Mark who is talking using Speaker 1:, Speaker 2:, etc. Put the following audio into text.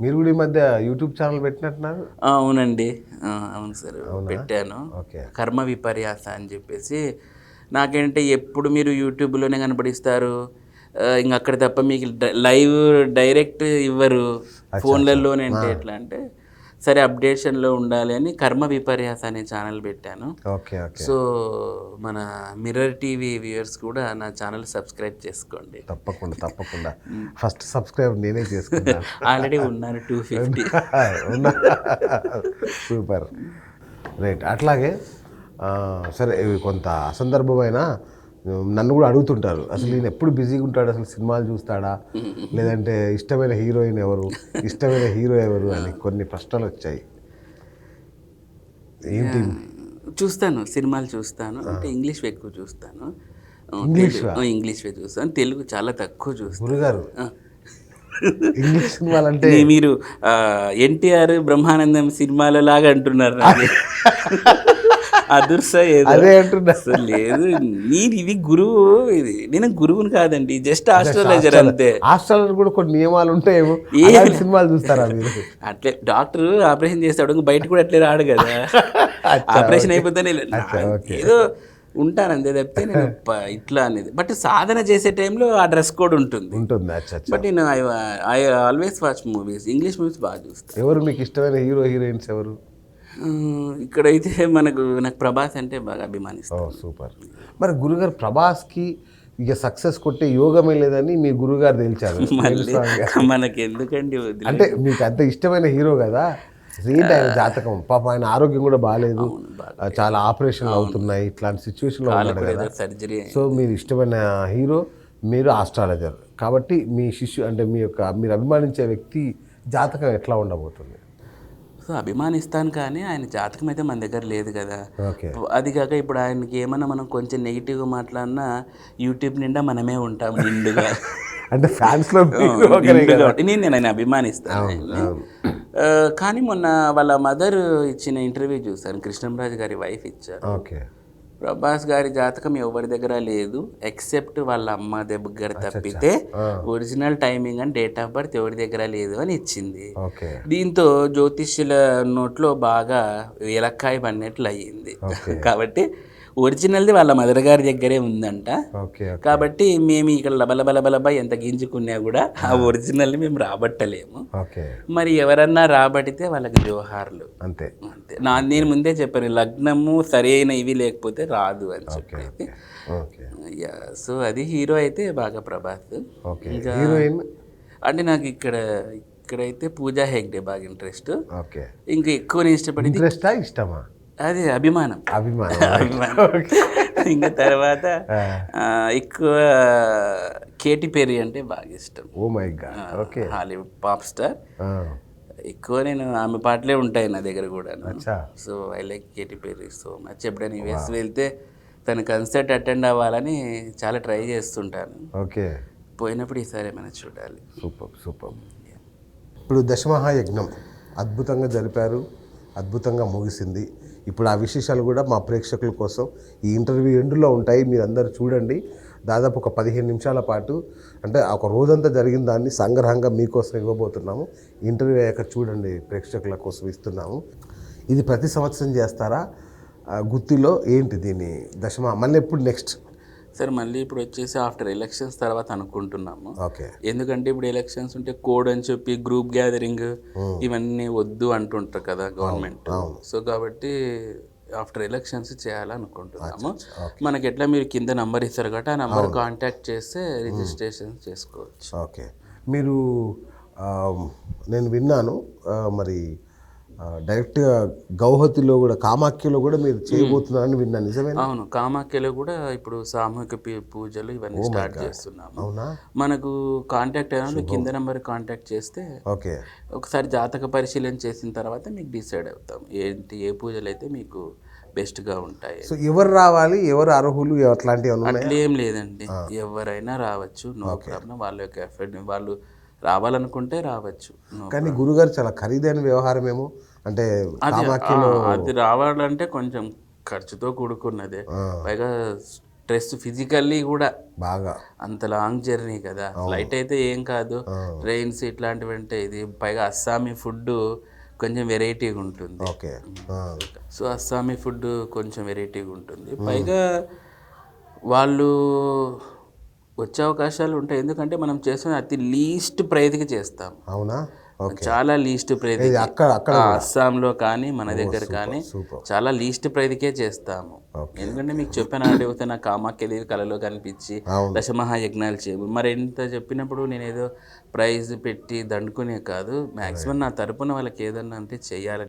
Speaker 1: మీరు కూడా ఈ మధ్య యూట్యూబ్ ఛానల్ పెట్టినట్టున్నారు?
Speaker 2: అవునండి. అవును సార్.
Speaker 1: అవునా?
Speaker 2: పెట్టాను.
Speaker 1: ఓకే.
Speaker 2: కర్మ విపర్యాస అని చెప్పేసి. నాకేంటే ఎప్పుడు మీరు యూట్యూబ్‌లోనే కనపడిస్తారు. ఇంక అక్కడ తప్ప మీకు లైవ్ డైరెక్ట్ ఇవ్వరు.
Speaker 1: అచ్చా! అచ్చా!
Speaker 2: ఫోన్‌లలోనే
Speaker 1: ఆ!
Speaker 2: అంటే ఎట్లా అంటే, సరే అప్డేషన్‌లో ఉండాలి అని కర్మ విపర్యాస అనే ఛానల్ పెట్టాను.
Speaker 1: ఓకే. ఓకే.
Speaker 2: సో, మన మిర్రర్ టీవీ వ్యూయర్స్ కూడా నా ఛానల్ సబ్స్క్రైబ్ చేసుకోండి.
Speaker 1: తప్పకుండా. తప్పకుండా. ఫస్ట్ సబ్స్క్రైబ్ నేనే చేసుకుంటాను.
Speaker 2: ఆల్రెడీ ఉన్నారు 250.
Speaker 1: ఉన్నా. సూపర్. రైట్. అట్లాగే సరే ఇవి కొంత అసందర్భమైన నన్ను కూడా అడుగుతుంటారు. అసలు ఈయన ఎప్పుడు బిజీగా ఉంటాడు? అసలు సినిమాలు చూస్తాడా? లేదంటే ఇష్టమైన హీరోయిన్ ఎవరు? ఇష్టమైన హీరో ఎవరు? అని కొన్ని ప్రశ్నలు వచ్చాయి. ఏంటి?
Speaker 2: చూస్తాను. సినిమాలు చూస్తాను. అంటే ఇంగ్లీష్‌వి ఎక్కువ చూస్తాను.
Speaker 1: ఇంగ్లీష్‌వా?
Speaker 2: ఇంగ్లీష్‌వే చూస్తాను. తెలుగు చాలా తక్కువ చూస్తాను.
Speaker 1: గురుగారు
Speaker 2: ఆ!
Speaker 1: ఇంగ్లీష్ సినిమాలంటే
Speaker 2: మీరు ఎన్టీఆర్, బ్రహ్మానందం సినిమాల లాగా అంటున్నారు నాకు. అదుర్స ఏదో.
Speaker 1: అదే అంటున్నా.
Speaker 2: అసలు లేదు. ఇది గురువు ఇది. నేను గురువుని కాదండి. జస్ట్ ఆస్ట్రాలజర్ అంతే.
Speaker 1: హాస్టల్ కూడా కొన్ని నియమాలు ఉంటాయేమో.
Speaker 2: ఏ-
Speaker 1: అలాంటి సినిమాలు చూస్తారా మీరు?
Speaker 2: అట్లే డాక్టర్ ఆపరేషన్ చేస్తాడు. ఇంక బయట కూడా అట్లే రాడు కదా.
Speaker 1: అచ్చా,
Speaker 2: ఆపరేషన్
Speaker 1: ఓకే.
Speaker 2: అయిపోతేనే
Speaker 1: అచ్చా, ఓకే.
Speaker 2: ఏదో ఉంటాను అంతే తప్పితే నేను ఇట్లా అనేది. బట్ సాధన చేసే టైంలో ఆ డ్రెస్ కోడ్ ఉంటుంది.
Speaker 1: ఉంటుంది. అచ్చా అచ్చా.
Speaker 2: బట్ నేను I always watch movies. English movies బాగా చూస్తాను.
Speaker 1: ఎవరు మీకు ఇష్టమైన హీరో హీరోయిన్స్ ఎవరు?
Speaker 2: ఇక్కడైతే నాకు ప్రభాస్ అంటే బాగా అభిమానిస్తాను.
Speaker 1: సూపర్. మరి గురుగారు ప్రభాస్కి ఇక సక్సెస్ కొట్టే యోగమే లేదని మీ గురుగారు తేల్చారు.
Speaker 2: మళ్ళీ మనకి ఎందుకండి వదిలేది.
Speaker 1: అంటే మీకు అంత ఇష్టమైన హీరో కదా, ఏంటి ఆయన జాతకం? పాపం ఆయన ఆరోగ్యం కూడా బాగాలేదు, చాలా ఆపరేషన్లు అవుతున్నాయి, ఇట్లాంటి సిచ్యువేషన్లో ఉన్నాడు కదా.
Speaker 2: సర్జరీ.
Speaker 1: సో మీరు ఇష్టమైన హీరో, మీరు ఆస్ట్రాలజర్ కాబట్టి మీ అంటే మీరు అభిమానించే వ్యక్తి జాతకం ఎట్లా ఉండబోతుంది?
Speaker 2: సో అభిమానిస్తాను కానీ ఆయన జాతకం అయితే మన దగ్గర లేదు కదా.
Speaker 1: ఓకే.
Speaker 2: అది కాక ఇప్పుడు ఆయనకి ఏమన్నా మనం కొంచెం నెగిటివ్గా మాట్లాడినా యూట్యూబ్ నిండా మనమే ఉంటాం నిండుగా.
Speaker 1: అంటే ఫ్యాన్స్లో
Speaker 2: నేను ఆయన అభిమానిస్తాను ఆయన్ని. కానీ మొన్న వాళ్ళ మదర్ ఇచ్చిన ఇంటర్వ్యూ చూశాను. కృష్ణంరాజు గారి వైఫ్ ఇచ్చారు.
Speaker 1: ఓకే.
Speaker 2: ప్రభాస్ గారి జాతకం ఎవరి దగ్గర లేదు ఎక్సెప్ట్ వాళ్ళ అమ్మ దగ్గర తప్పితే original timing and date of birth ఎవరి దగ్గర లేదు అని ఇచ్చింది.
Speaker 1: ఓకే.
Speaker 2: దీంతో జ్యోతిష్యుల నోట్లో బాగా ఎలక్కాయ పడినట్లు అయ్యింది. కాబట్టి ఒరిజినల్ది వాళ్ళ మదర్ గారి దగ్గరే ఉందంట.
Speaker 1: ఓకే.
Speaker 2: కాబట్టి మేము ఇక్కడ లబలబలబలబా ఎంత గింజుకున్నా కూడా ఆ ఒరిజినల్ని మేము రాబట్టలేము.
Speaker 1: ఓకే.
Speaker 2: మరి ఎవరన్నా రాబడితే వాళ్ళకి జోహార్లు
Speaker 1: అంతే.
Speaker 2: అంతే. నేను ముందే చెప్పాను లగ్నము సరైన ఇవి లేకపోతే రాదు అని చెప్పి. సో అది హీరో అయితే బాగా ప్రభాస్. ఇంకా
Speaker 1: హీరోయిన్
Speaker 2: అంటే నాకు ఇక్కడైతే పూజా హెగ్డే బాగా ఇంట్రెస్ట్.
Speaker 1: ఓకే.
Speaker 2: ఇంకా ఎక్కువ నేను ఇష్టపడేది
Speaker 1: ఇంట్రెస్టా ఇష్టమా?
Speaker 2: అదే అభిమానం. ఇంకా తర్వాత ఎక్కువ కేటీ పెర్రీ అంటే బాగా ఇష్టం.
Speaker 1: Oh my God. Okay.
Speaker 2: Hollywood pop star. ఎక్కువ నేను ఆమె పాటలే ఉంటాయి నా దగ్గర కూడా. So I like Katy Perry so much. ఎప్పుడైనా యూఎస్ వెళ్తే తన కన్సర్ట్ అటెండ్ అవ్వాలని చాలా ట్రై చేస్తుంటాను.
Speaker 1: ఓకే.
Speaker 2: పోయినప్పుడు ఈసారి ఏమైనా చూడాలి.
Speaker 1: Super super. ఇప్పుడు దశమహాయజ్ఞం అద్భుతంగా జరిపారు, అద్భుతంగా ముగిసింది. ఇప్పుడు ఆ విశేషాలు కూడా మా ప్రేక్షకుల కోసం ఈ ఇంటర్వ్యూ ఎండ్లో ఉంటాయి, మీరు అందరూ చూడండి. దాదాపు ఒక 15 నిమిషాల పాటు అంటే ఒక రోజంతా జరిగిన దాన్ని సంగ్రహంగా మీకోసం ఇవ్వబోతున్నాము. ఇంటర్వ్యూ అయ్యాక చూడండి, ప్రేక్షకుల కోసం ఇస్తున్నాము. ఇది ప్రతి సంవత్సరం చేస్తారా? గుత్తిలో ఏంటి దీని మళ్ళీ ఎప్పుడు నెక్స్ట్?
Speaker 2: సార్ మళ్ళీ ఇప్పుడు వచ్చేసి ఆఫ్టర్ ఎలక్షన్స్ తర్వాత అనుకుంటున్నాము.
Speaker 1: ఓకే.
Speaker 2: ఎందుకంటే ఇప్పుడు ఎలక్షన్స్ ఉంటే కోడ్ అని చెప్పి గ్రూప్ గ్యాదరింగ్ ఇవన్నీ వద్దు అంటుంటారు కదా గవర్నమెంట్. సో కాబట్టి ఆఫ్టర్ ఎలక్షన్స్ చేయాలనుకుంటున్నాము. మనకి ఎట్లా మీరు కింద నంబర్ ఇస్తారు కాబట్టి ఆ నంబర్ కాంటాక్ట్ చేస్తే రిజిస్ట్రేషన్ చేసుకోవచ్చు.
Speaker 1: ఓకే. మీరు నేను విన్నాను మరి డైరెక్ట్గా గౌహతిలో కూడా కామాఖ్యలో కూడా మీరు చేయబోతున్నారని విన్నాను, నిజమేనా?
Speaker 2: అవును, కామాఖ్యలో కూడా ఇప్పుడు సామూహిక పూజలు ఇవన్నీ స్టార్ట్ చేస్తున్నాము.
Speaker 1: అవునా?
Speaker 2: మనకు కాంటాక్ట్ అయినా కింద నెంబర్ కాంటాక్ట్ చేస్తే
Speaker 1: ఓకే
Speaker 2: ఒకసారి జాతక పరిశీలన చేసిన తర్వాత మీకు డిసైడ్ అవుతాం ఏ పూజలు అయితే మీకు బెస్ట్గా ఉంటాయి.
Speaker 1: సో ఎవరు రావాలి, ఎవరు అర్హులు, అట్లాంటివి
Speaker 2: అట్లేం లేదండి, ఎవరైనా రావచ్చు, నో ప్రాబ్లం. వాళ్ళ యొక్క ఎఫర్ట్ వాళ్ళు రావాలనుకుంటే రావచ్చు.
Speaker 1: కానీ గురుగారు చాలా ఖరీదైన వ్యవహారమేమో, అంటే
Speaker 2: అది రావాలంటే కొంచెం ఖర్చుతో కూడుకున్నదే. పైగా స్ట్రెస్ ఫిజికల్లీ కూడా
Speaker 1: బాగా
Speaker 2: అంత లాంగ్ జర్నీ కదా. ఫ్లైట్ అయితే ఏం కాదు, ట్రైన్స్ ఇట్లాంటివి అంటే ఇది పైగా అస్సామీ ఫుడ్ కొంచెం వెరైటీగా ఉంటుంది.
Speaker 1: ఓకే.
Speaker 2: సో అస్సామీ ఫుడ్ కొంచెం వెరైటీగా ఉంటుంది. పైగా వాళ్ళు వచ్చే అవకాశాలు ఉంటాయి, ఎందుకంటే మనం చేసిన అతి లీస్ట్ ప్రైజ్కి చేస్తాం.
Speaker 1: అవునా? ఓకే.
Speaker 2: చాలా లీస్ట్ ప్రైజ్
Speaker 1: అక్కడ
Speaker 2: అస్సాంలో కానీ మన దగ్గర కానీ
Speaker 1: సూపర్.
Speaker 2: చాలా లీస్ట్ ప్రైజ్కే చేస్తాము. ఎందుకంటే మీకు చెప్పాను అడిగితే నాకు కామాఖ్యదేవి కళలో కనిపించి దశమహాయజ్ఞాలు చేయము. మరి ఎంత చెప్పినప్పుడు నేను ఏదో ప్రైజ్ పెట్టి దండుకునే కాదు, మ్యాక్సిమం నా తరపున వాళ్ళకి ఏదన్నా అంటే చెయ్యాలని